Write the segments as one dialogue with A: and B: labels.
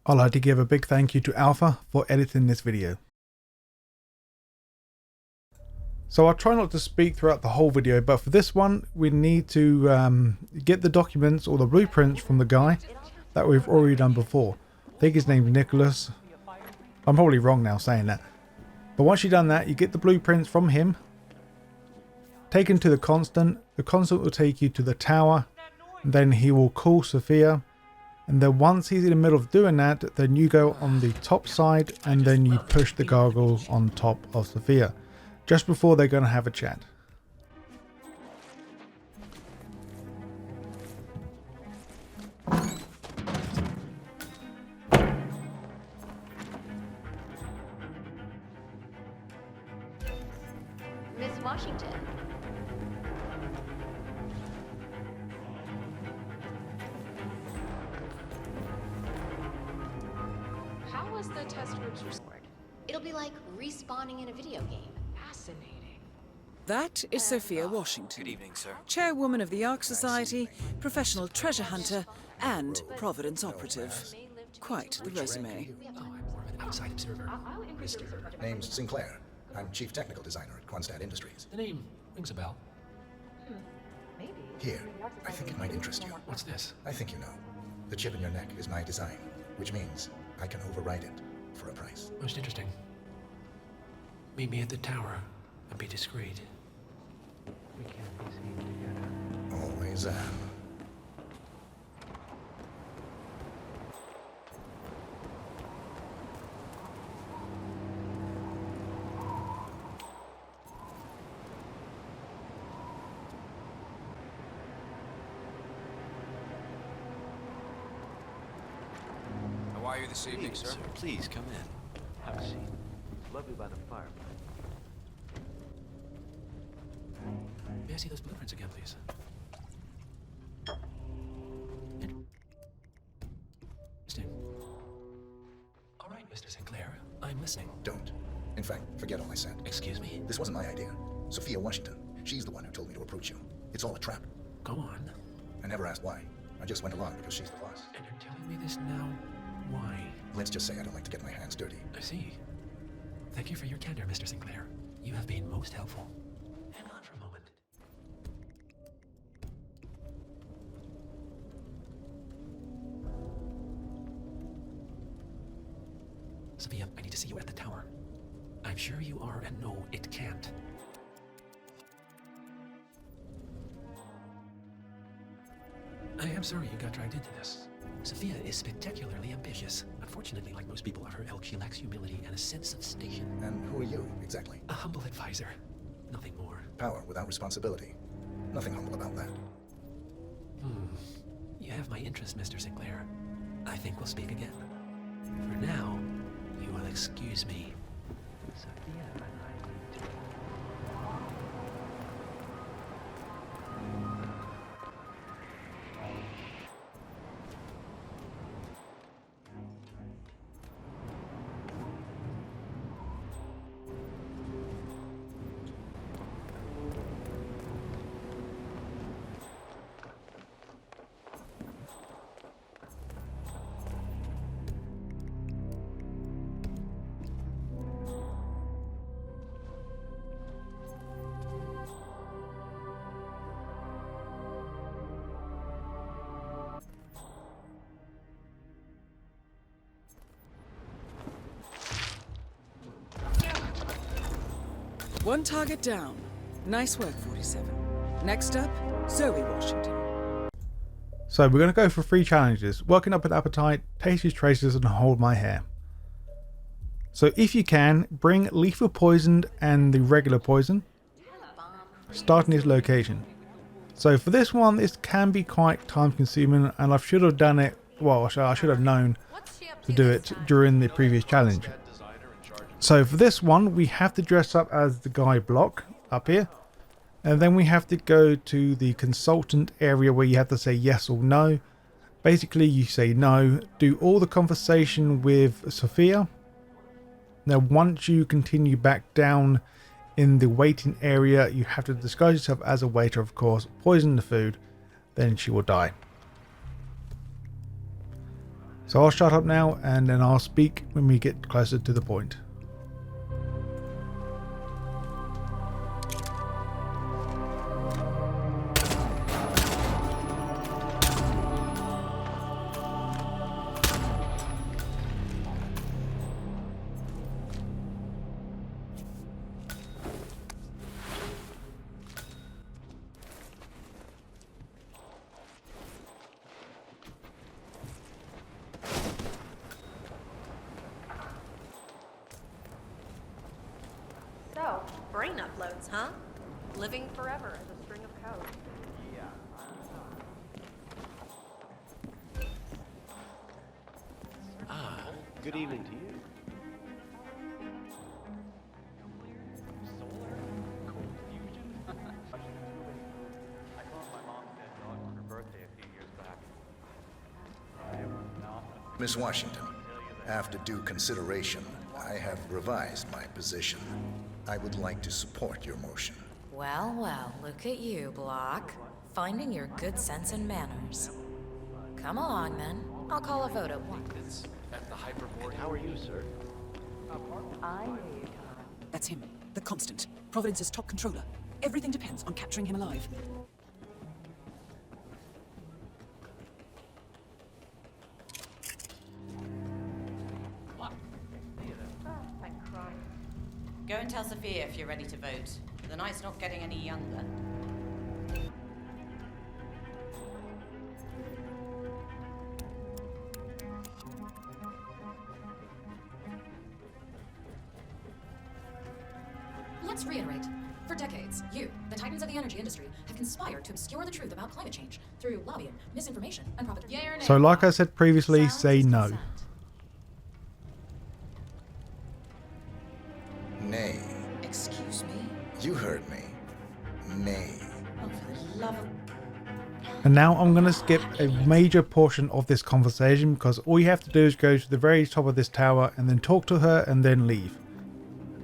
A: I'd like to give a big thank you to Alpha for editing this video. So I'll try not to speak throughout the whole video, but for this one we need to get the documents or the blueprints from the guy that we've already done before. I think his name's Nicholas. I'm probably wrong now saying that. But once you've done that, you get the blueprints from him, taken to the constant. The constant will take you to the tower, and then he will call Sophia. And then once he's in the middle of doing that, then you go on the top side and then you push the gargoyles on top of Sophia. Just before they're going to have a chat.
B: Miss Washington.
C: How was the test groups restored?
B: It'll be like respawning in a video game.
C: Fascinating.
D: That is Sophia Washington.
E: Good evening, sir.
D: Chairwoman of the Ark Society, professional treasure hunter, and Providence operative. Quite the resume.
E: Oh, I'm more of an outside observer.
F: Name's Sinclair. I'm Chief Technical Designer at Quonset Industries.
E: The name rings a bell.
C: Maybe.
F: Here, I think it might interest you.
E: What's this?
F: I think you know. The chip in your neck is my design, which means I can override it for a price.
E: Most interesting. Meet me at the tower and be discreet. We can't be seen together.
F: Always am.
G: How are you this evening,
E: Please,
G: sir?
E: please come in.
G: Have a seat. It's lovely by the fireplace.
E: May I see those blueprints again, please? Interesting. All right, Mr. Sinclair, I'm listening.
F: Don't. In fact, forget all I said.
E: Excuse me?
F: This wasn't my idea. Sophia Washington. She's the one who told me to approach you. It's all a trap.
E: Go on.
F: I never asked why. I just went along because she's the boss.
E: And you're telling me this now? Why?
F: Let's just say I don't like to get my hands dirty.
E: I see. Thank you for your candor, Mr. Sinclair. You have been most helpful. Hang on for a moment. Sophia, I need to see you at the tower. I'm sure you are, and no, it can't. I am sorry you got dragged into this. Sophia is spectacularly ambitious. Unfortunately, like most people of her ilk, she lacks humility and a sense of station.
F: And who are you, exactly?
E: A humble advisor. Nothing more.
F: Power without responsibility. Nothing humble about that.
E: You have my interest, Mr. Sinclair. I think we'll speak again. For now, you will excuse me. Sophia and I need to...
D: One target down. Nice work, 47. Next up, Zoe Washington.
A: So we're going to go for 3 challenges. Working up an appetite, Tasteless Traceless, and hold my hair. So if you can, bring lethal poison and the regular poison. Starting this location. So for this one, this can be quite time consuming, and I should have done it, well, I should have known to do it during the previous challenge. So for this one, we have to dress up as the guy Block up here. And then we have to go to the consultant area where you have to say yes or no. Basically, you say no, do all the conversation with Sophia. Now, once you continue back down in the waiting area, you have to disguise yourself as a waiter, of course, poison the food, then she will die. So I'll shut up now and then I'll speak when we get closer to the point.
B: So, brain uploads, huh? Living forever as a string of code.
G: Good evening to you.
F: Miss Washington, after due consideration, I have revised my position. I would like to support your motion.
H: Well, well, look at you, Block. Finding your good sense and manners. Come along, then. I'll call a vote at once.
E: At the hyperboard.
G: How are you, sir?
D: That's him, the Constant, Providence's top controller. Everything depends on capturing him alive.
I: Go and tell Sophia if you're ready to vote. The night's not getting any younger.
J: Let's reiterate. For decades, you, the titans of the energy industry, have conspired to obscure the truth about climate change through lobbying, misinformation, and propaganda. Yay or nay?
A: So like I said previously, say no.
B: Consent.
F: Nay.
H: Excuse me?
F: You heard me. Nay.
H: Oh, for the love of...
A: And now I'm going to skip a major portion of this conversation because all you have to do is go to the very top of this tower and then talk to her and then leave.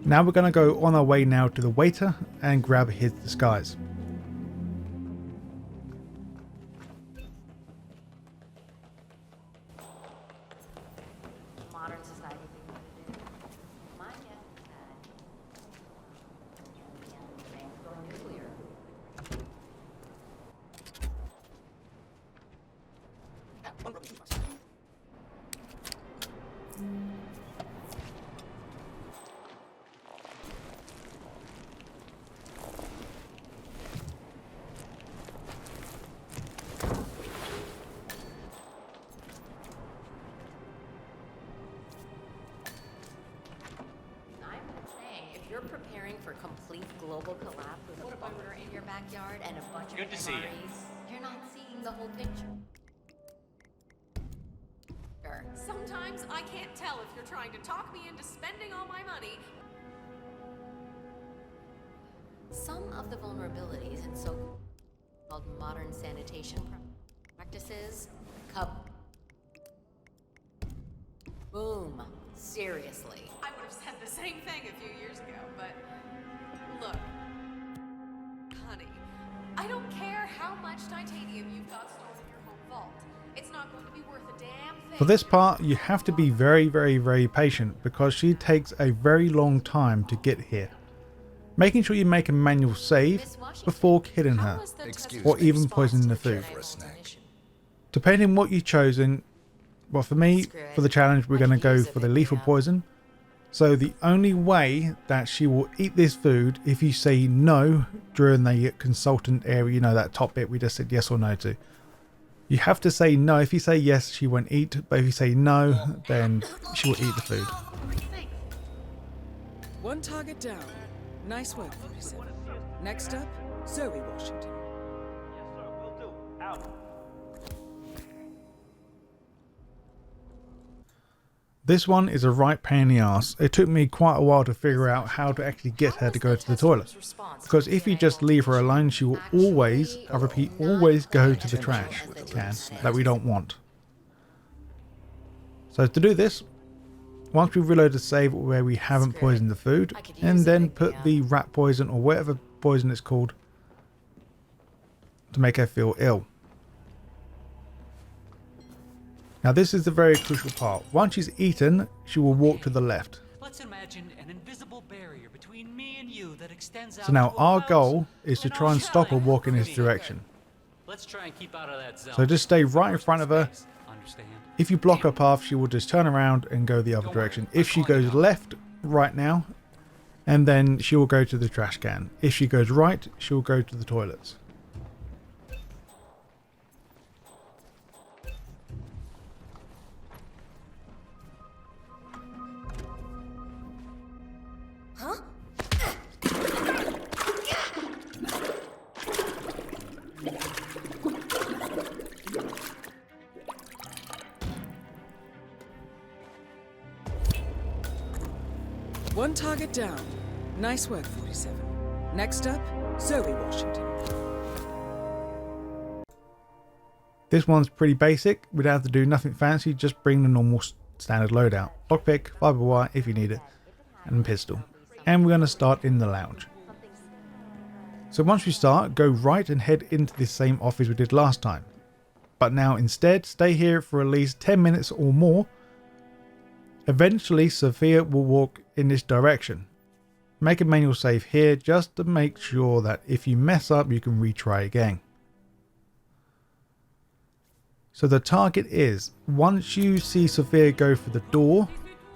A: Now we're going to go on our way now to the waiter and grab his disguise.
B: Modern society being what it is. My guess is that things go nuclear. I'm saying, if you're preparing for complete global collapse with a bunker in your backyard and a bunch of MREs, you're not seeing the whole picture.
C: Sometimes I can't tell if you're trying to talk me into spending all my money.
B: Some of the vulnerabilities in so-called modern sanitation practices, boom. Seriously.
C: I would have said the same thing a few years ago, but look, honey, I don't care how much titanium you've got stored in your home vault. It's not going to be worth a damn thing.
A: For this part, you have to be very, very, very patient because she takes a very long time to get here. Making sure you make a manual save before killing her,
F: Excuse
A: or
F: me.
A: even poisoning the food.
F: For a snack.
A: Depending on what you've chosen, well for me, for the challenge we're going to go for the lethal poison. So the only way that she will eat this food, if you say no during the consultant area, you know, that top bit we just said yes or no to. You have to say no. If you say yes, she won't eat, but if you say no, then she will eat the food.
D: One target down. Nice work, 47. Next up, Zoe Washington.
A: This one is a right pain in the ass. It took me quite a while to figure out how to actually get her to go to the toilet. Because if you just leave her alone, she will always, I repeat, always go to the trash can that we don't want. So to do this, once we've reloaded the save where we haven't poisoned the food, and then put the rat poison or whatever poison it's called to make her feel ill. Now this is the very crucial part. Once she's eaten, she will walk to the left.
K: Let's imagine an invisible barrier between me and you that extends out
A: So now
K: to
A: our
K: about
A: goal is to
K: an
A: try and
K: arm.
A: stop her walking in this direction.
K: Let's try and keep out of that zone.
A: So just stay right in front of her.
K: Understand?
A: If you block her path, she will just turn around and go the other direction. If she goes left right now, and then she will go to the trash can. If she goes right, she will go to the toilets.
B: Huh?
D: One target down. Nice work, 47. Next up, Zoe Washington.
A: This one's pretty basic. We don't have to do nothing fancy. Just bring the normal standard loadout. Lockpick, fiber wire if you need it, and pistol. And we're going to start in the lounge. So once we start, go right and head into the same office we did last time. But now instead, stay here for at least 10 minutes or more. Eventually, Sophia will walk in this direction. Make a manual save here just to make sure that if you mess up, you can retry again. So the target is, once you see Sophia go for the door,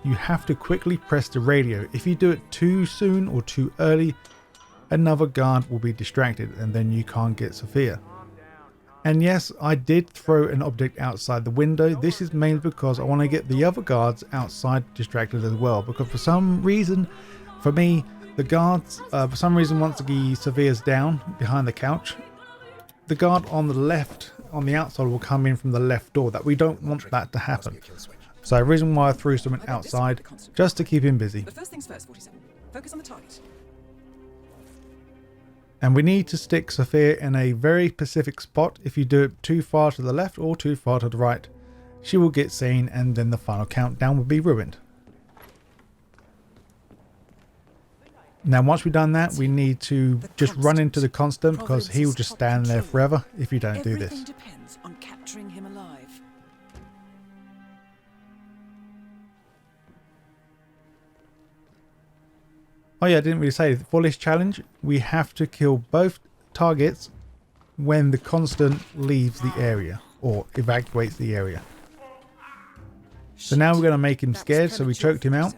A: you have to quickly press the radio. If you do it too soon or too early, another guard will be distracted and then you can't get Sophia. And yes, I did throw an object outside the window. This is mainly because I want to get the other guards outside distracted as well. Because for some reason, for me, the guards, for some reason once Sophia's down behind the couch, the guard on the left, on the outside will come in from the left door. That we don't want that to happen. So the reason why I threw something outside, just to keep him busy.
D: But first things first, 47. Focus on the target.
A: And we need to stick Sophia in a very specific spot. If you do it too far to the left or too far to the right, she will get seen and then the final countdown will be ruined. Now once we've done that, we need to just run into the constant because he will just stand there forever if you don't do this.
D: Everything depends on capturing him alive.
A: Oh yeah, I didn't really say, for this challenge, we have to kill both targets when the constant leaves the area or evacuates the area. So now we're going to make him scared, so we choked him out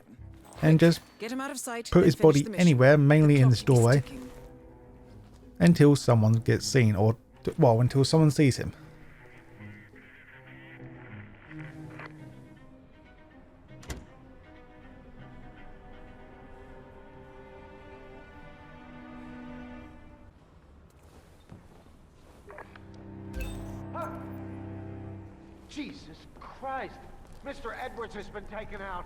A: and just
D: Get him out of sight,
A: put
D: then
A: his
D: finish
A: body
D: the mission.
A: anywhere, mainly
D: The
A: in this
D: clock is
A: doorway,
D: ticking.
A: until someone gets seen, or well, until someone sees him.
G: Jesus Christ! Mr. Edwards has been taken out.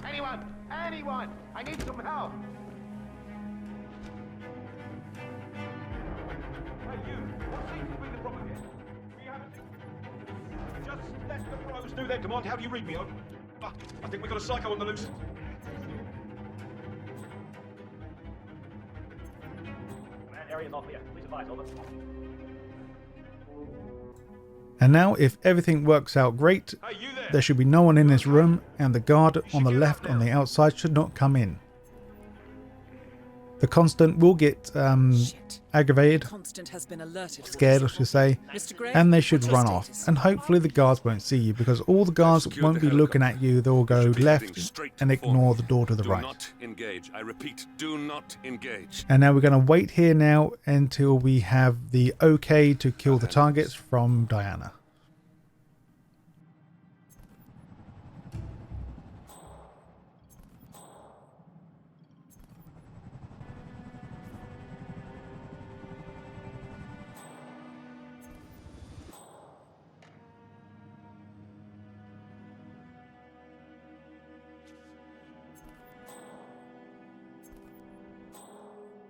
G: Anyone! Anyone! I need some help! Hey, you! What seems to be the problem here? We haven't... Just let the pros do their command. How do you read me? I think we've got a psycho on the loose. Command area's all clear. Please advise, over.
A: And now, if everything works out great,
G: Hey, you there?
A: there should be no one in this room, and the guard on the left on the outside should not come in. The constant will get aggravated,
D: Constant has been alerted.
A: scared I should say,
D: Mr. Gray,
A: and they should
D: what's your
A: run off.
D: status?
A: And hopefully the guards won't see you, because all the guards won't be looking at you. They will go left and ignore the door to the right.
L: Do not engage. I repeat, do not engage.
A: And now we're going to wait here now until we have the okay to kill the targets from Diana.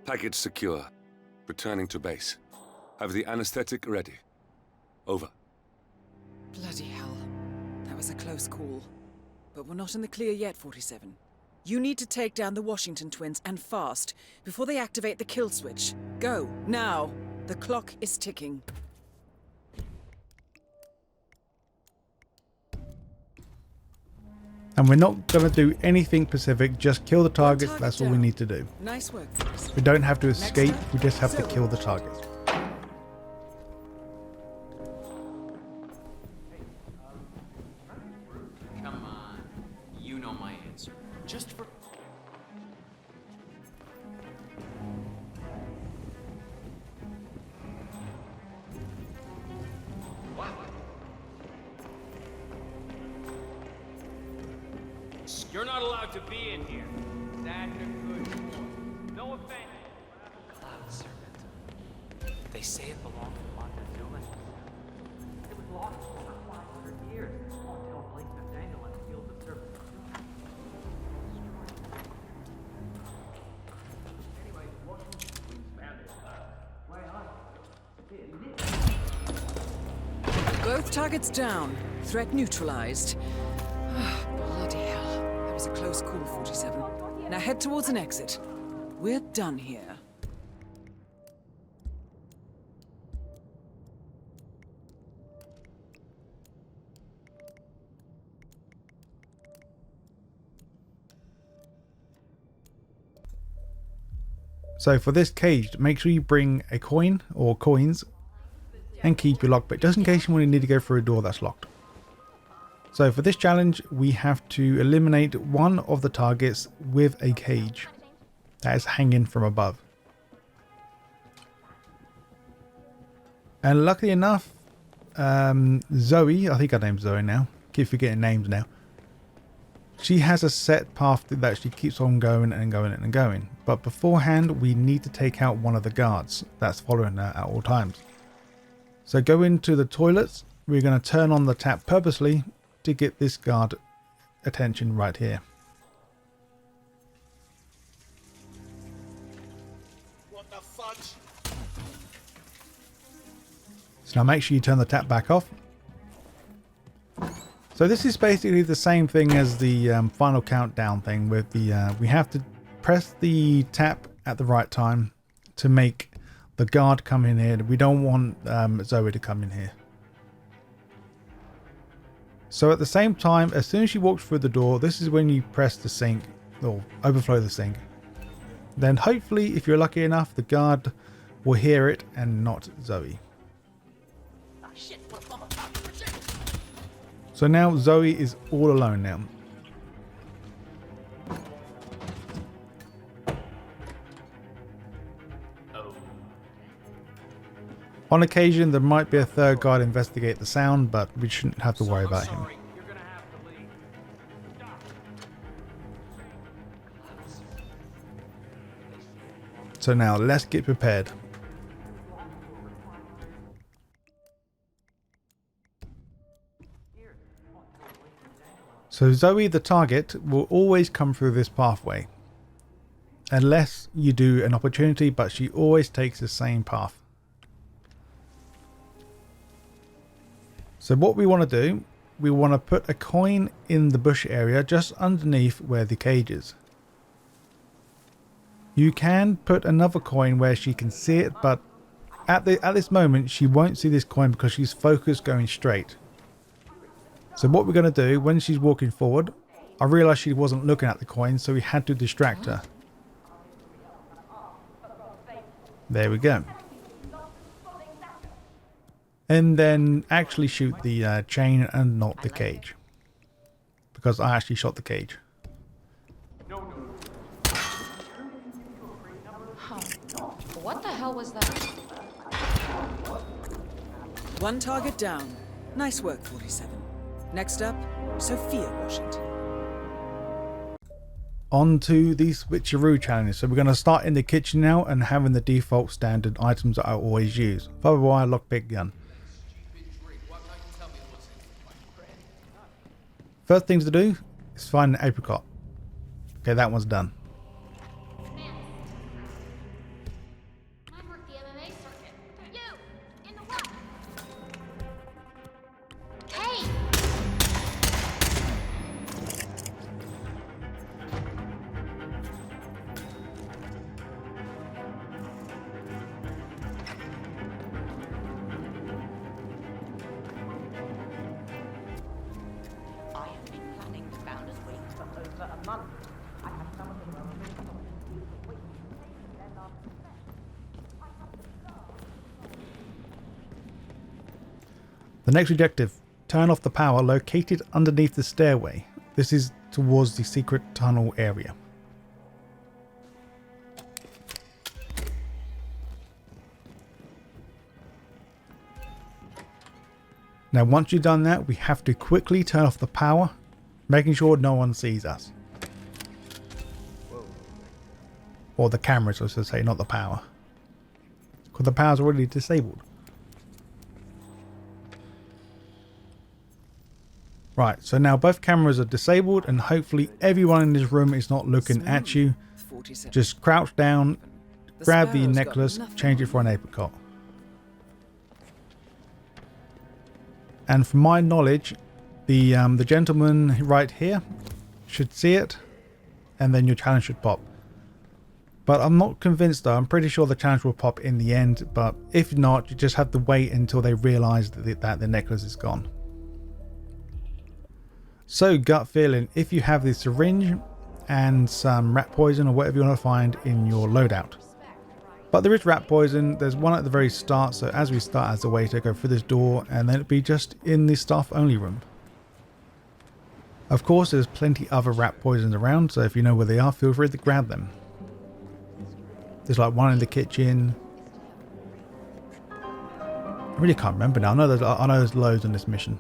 L: Package secure. Returning to base. Have the anesthetic ready. Over.
D: Bloody hell. That was a close call. But we're not in the clear yet, 47. You need to take down the Washington twins, and fast, before they activate the kill switch. Go, now. The clock is ticking.
A: And we're not going to do anything specific, just kill the targets, that's all we need to do.
D: Nice work.
A: We don't have to escape, we just have to kill the targets.
K: Come on. You know my answer. Just for... You're not allowed to be in here. That's a good... No offense.
E: Cloud serpent. They say it belonged to Montezuma. It was lost for over 500 years until Blake Nathaniel unsealed the serpent. Anyway,
D: Both targets down. Threat neutralized. Bloody hell. That was a close call, 47. Now head towards an exit. We're done here.
A: So for this cage, make sure you bring a coin or coins and keep your lockpick, just in case you need to go through a door that's locked. So for this challenge, we have to eliminate one of the targets with a cage that is hanging from above. And luckily enough, Zoe, I think her name's Zoe now, keep forgetting names now. She has a set path that she keeps on going and going and going. But beforehand, we need to take out one of the guards that's following her at all times. So go into the toilets. We're going to turn on the tap purposely to get this guard attention right here.
G: What the fudge?
A: So now make sure you turn the tap back off. So this is basically the same thing as the final countdown thing with the we have to press the tap at the right time to make the guard come in here. We don't want Zoe to come in here. So at the same time, as soon as she walks through the door, this is when you press the sink or overflow the sink. Then hopefully, if you're lucky enough, the guard will hear it and not Zoe. So now Zoe is all alone now. On occasion, there might be a third guard investigate the sound, but we shouldn't have to worry about him. So now let's get prepared. So Zoe, the target, will always come through this pathway. Unless you do an opportunity, but she always takes the same path. So what we want to do, we want to put a coin in the bush area just underneath where the cage is. You can put another coin where she can see it, but at this moment she won't see this coin because she's focused going straight. So what we're going to do, when she's walking forward, I realised she wasn't looking at the coin, so we had to distract her. There we go. And then actually shoot the chain and not the cage. Because I actually shot the cage.
H: What the hell was that?
D: One target down. Nice work, 47. Next up, Sophia Washington.
A: On to the Switcheroo challenge. So we're going to start in the kitchen now and having the default standard items that I always use. Fiber wire, lockpick, gun. First things to do is find an apricot. Okay, that one's done. The next objective, turn off the power located underneath the stairway. This is towards the secret tunnel area. Now once you've done that, we have to quickly turn off the power, making sure no one sees us. Or the cameras, I should say, not the power. Because the power's already disabled. Right, so now both cameras are disabled and hopefully everyone in this room is not looking at you. Just crouch down, grab the necklace, change it for an apricot. And from my knowledge, the gentleman right here should see it, and then your challenge should pop. But I'm not convinced though. I'm pretty sure the challenge will pop in the end, but if not, you just have to wait until they realise that the necklace is gone. So gut feeling, if you have the syringe and some rat poison or whatever you want to find in your loadout. But there is rat poison, there's one at the very start, so as we start as a way to go through this door, and then it'll be just in the staff only room. Of course there's plenty other rat poisons around, so if you know where they are, feel free to grab them. There's like one in the kitchen. I really can't remember now, I know there's loads on this mission.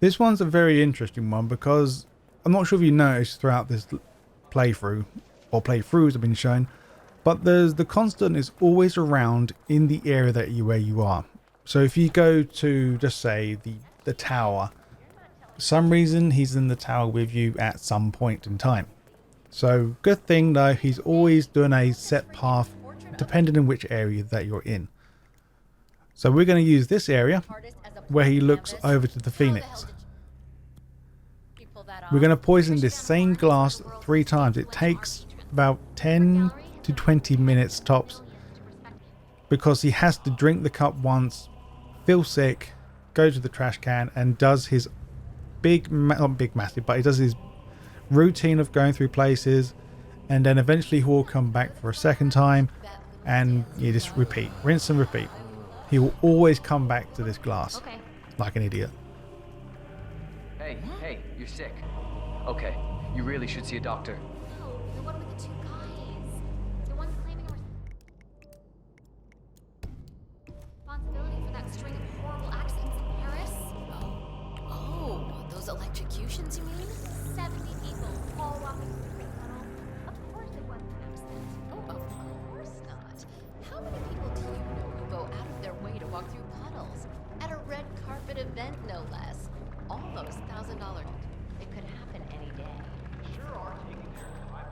A: This one's a very interesting one because I'm not sure if you noticed throughout this playthrough, or playthroughs have been shown, but the constant is always around in the area where you are. So if you go to, just say, the tower, for some reason he's in the tower with you at some point in time. So good thing though, he's always doing a set path depending on which area that you're in. So we're going to use this area where he looks over to the Phoenix. We're going to poison this same glass 3 times. It takes about 10 to 20 minutes tops, because he has to drink the cup once, feel sick, go to the trash can, and does his not big massive, but he does his routine of going through places, and then eventually he will come back for a second time, and you just repeat, rinse and repeat. He will always come back to this glass, like an idiot.
M: Hey, you're sick. Okay, you really should see a doctor.
B: No, the one with the 2 guys. The one claiming responsibility for that string of horrible accidents in Paris. Oh, those electrocutions, you mean? 70 people, all walking through the tunnel. Of course it wasn't an accident. Oh, of course not. How many people do you know who go out of their way to walk through puddles? At a red carpet event, no less. All those $1,000. It could happen any day.
G: Sure are taking their time.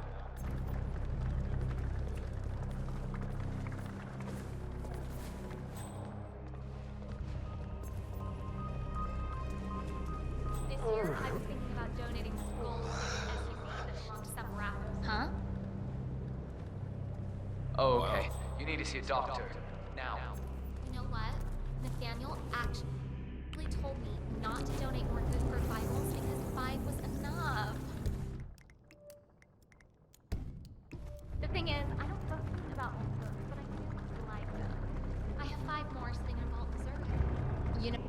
N: This year, I was thinking about donating this gold SUV that belonged to some rapper.
B: Huh?
M: Oh, okay. You need to see a doctor. Now.
N: You know what? Nathaniel actually told me not to donate more food for Bibles because 5 was enough. The thing is, I don't post about old books, but I do like them. I have 5 more sitting in Vault Reserve.
B: You know.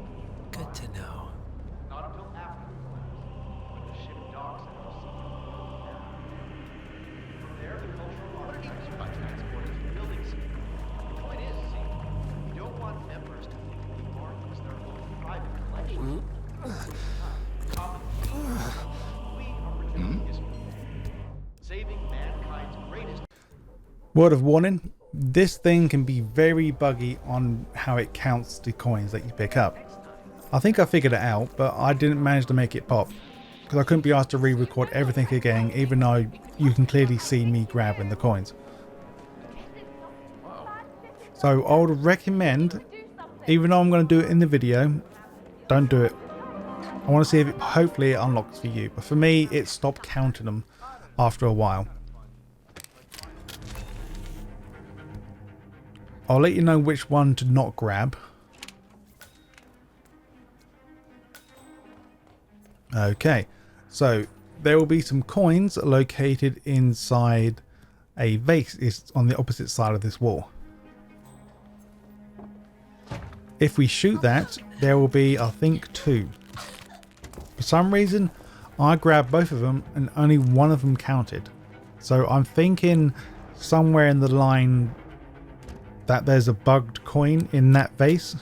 E: Good to know.
G: Not until after the collapse, when the ship docks at the sea. From there, the cultural artifacts are transported to the building scheme. The point is, see, you don't want members to think the art was their own private collection. We are preserving history. Saving mankind's greatest.
A: Word of warning, this thing can be very buggy on how it counts the coins that you pick up. I think I figured it out, but I didn't manage to make it pop, because I couldn't be asked to re-record everything again, even though you can clearly see me grabbing the coins. So I would recommend, even though I'm going to do it in the video, don't do it. I want to see if it, hopefully it unlocks for you, but for me it stopped counting them after a while. I'll let you know which one to not grab. Okay, so there will be some coins located inside a vase. It's on the opposite side of this wall. If we shoot that, there will be, I think, 2. For some reason, I grabbed both of them and only one of them counted. So I'm thinking somewhere in the line that there's a bugged coin in that vase.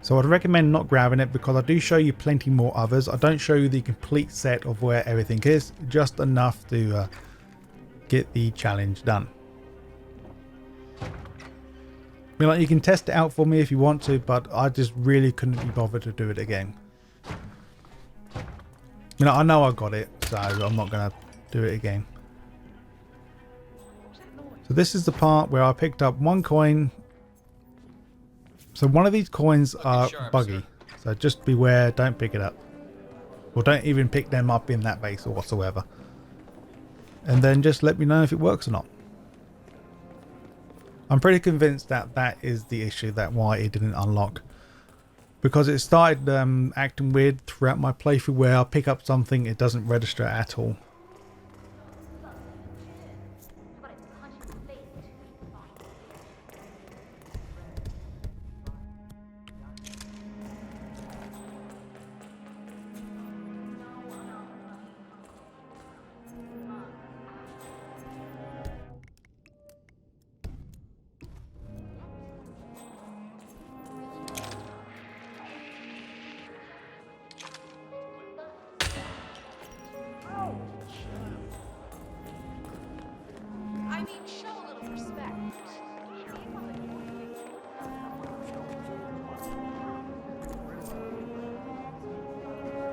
A: So I'd recommend not grabbing it because I do show you plenty more others. I don't show you the complete set of where everything is, just enough to get the challenge done. I mean, like, you can test it out for me if you want to, but I just really couldn't be bothered to do it again. You know, I know I got it, so I'm not going to do it again. So this is the part where I picked up 1 coin. So one of these coins are buggy. So just beware, don't pick it up. Or don't even pick them up in that vase or whatsoever. And then just let me know if it works or not. I'm pretty convinced that that is the issue, that why it didn't unlock. Because it started acting weird throughout my playthrough where I pick up something, it doesn't register at all.
C: I mean, show a little respect.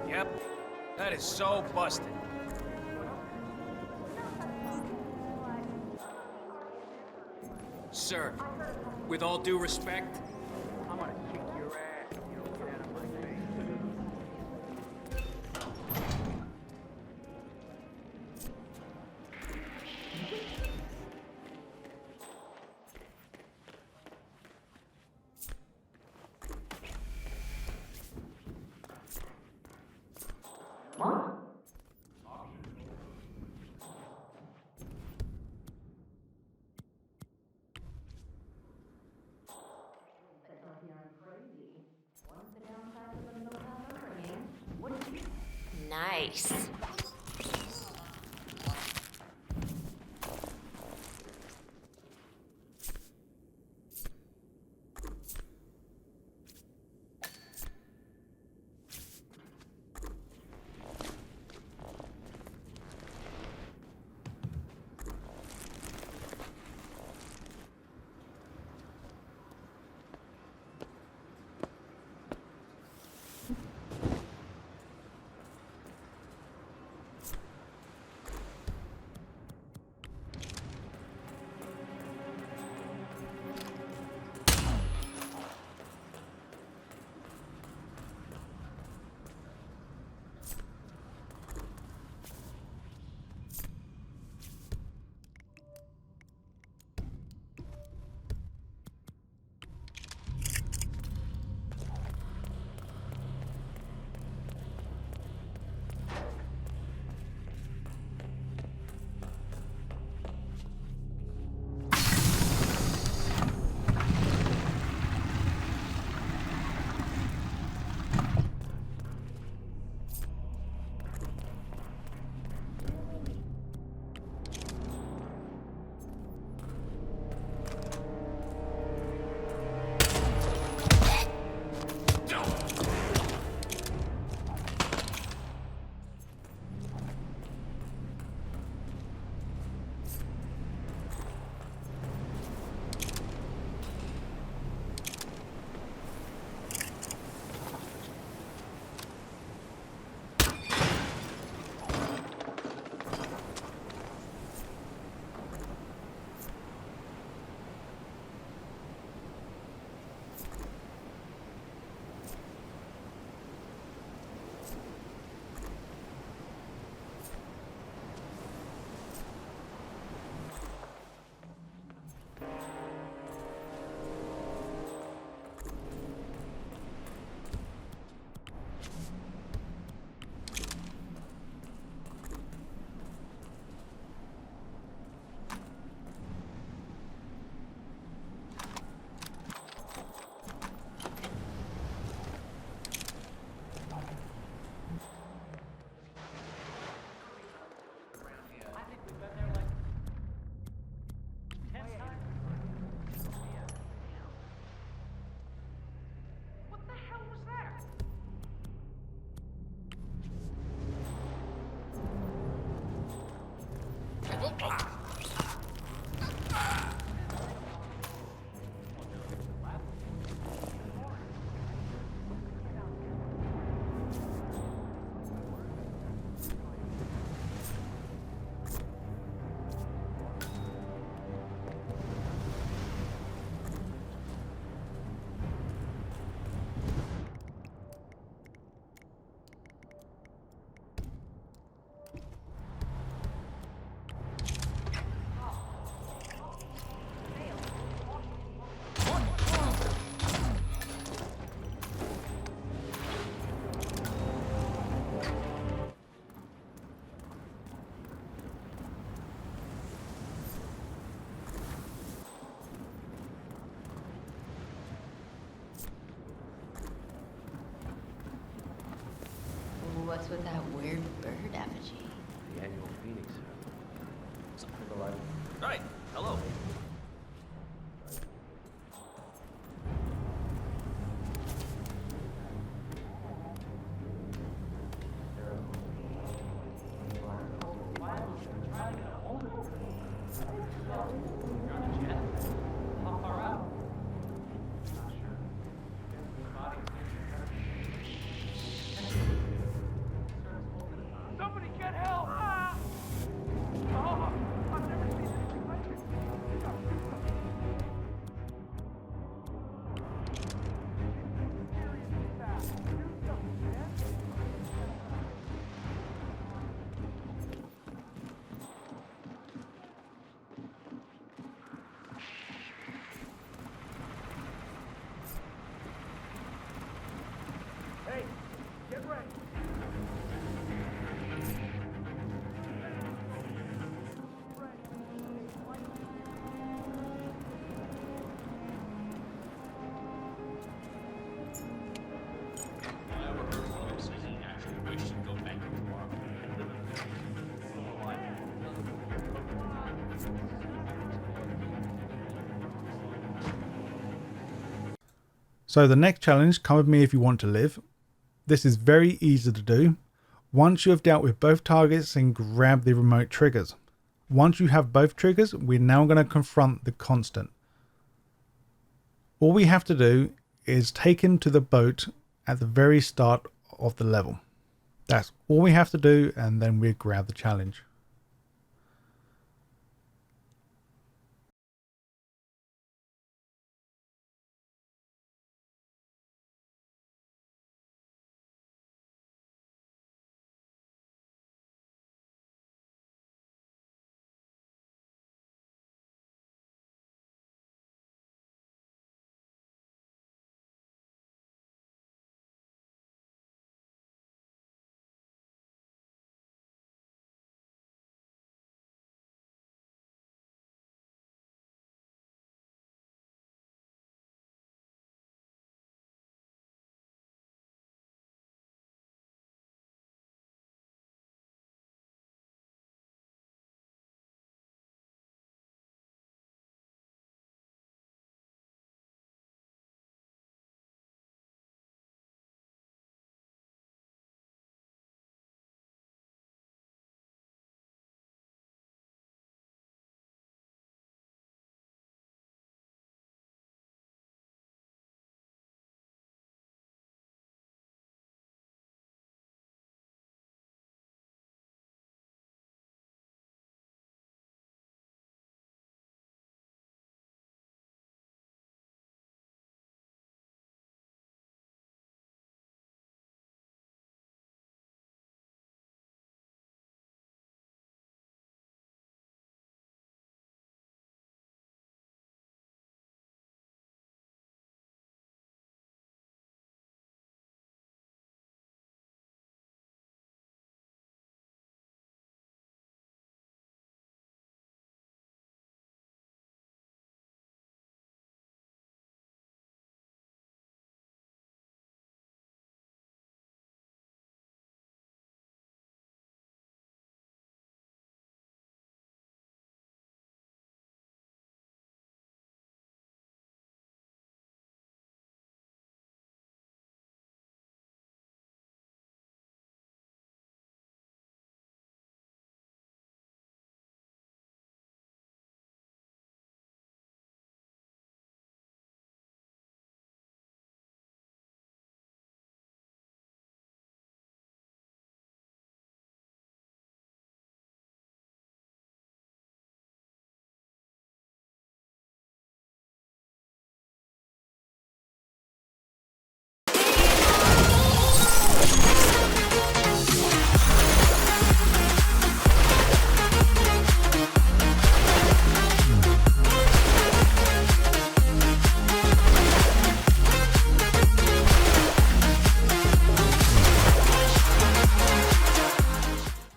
K: Yep, that is so busted. Sir, with all due respect, I'm gonna kick your ass if you don't get out of my face.
H: Nice.
I: What's with that weird bird effigy?
E: The annual Phoenix. Something for the light. Right. Hello.
K: Somebody get help! Ah! Oh, I've never seen anything like it. Seriously fast. Do something, man. Hey, get ready.
A: So the next challenge, come with me if you want to live. This is very easy to do. Once you have dealt with both targets, then grab the remote triggers. Once you have both triggers, we're now going to confront the constant. All we have to do is take him to the boat at the very start of the level. That's all we have to do, and then we grab the challenge.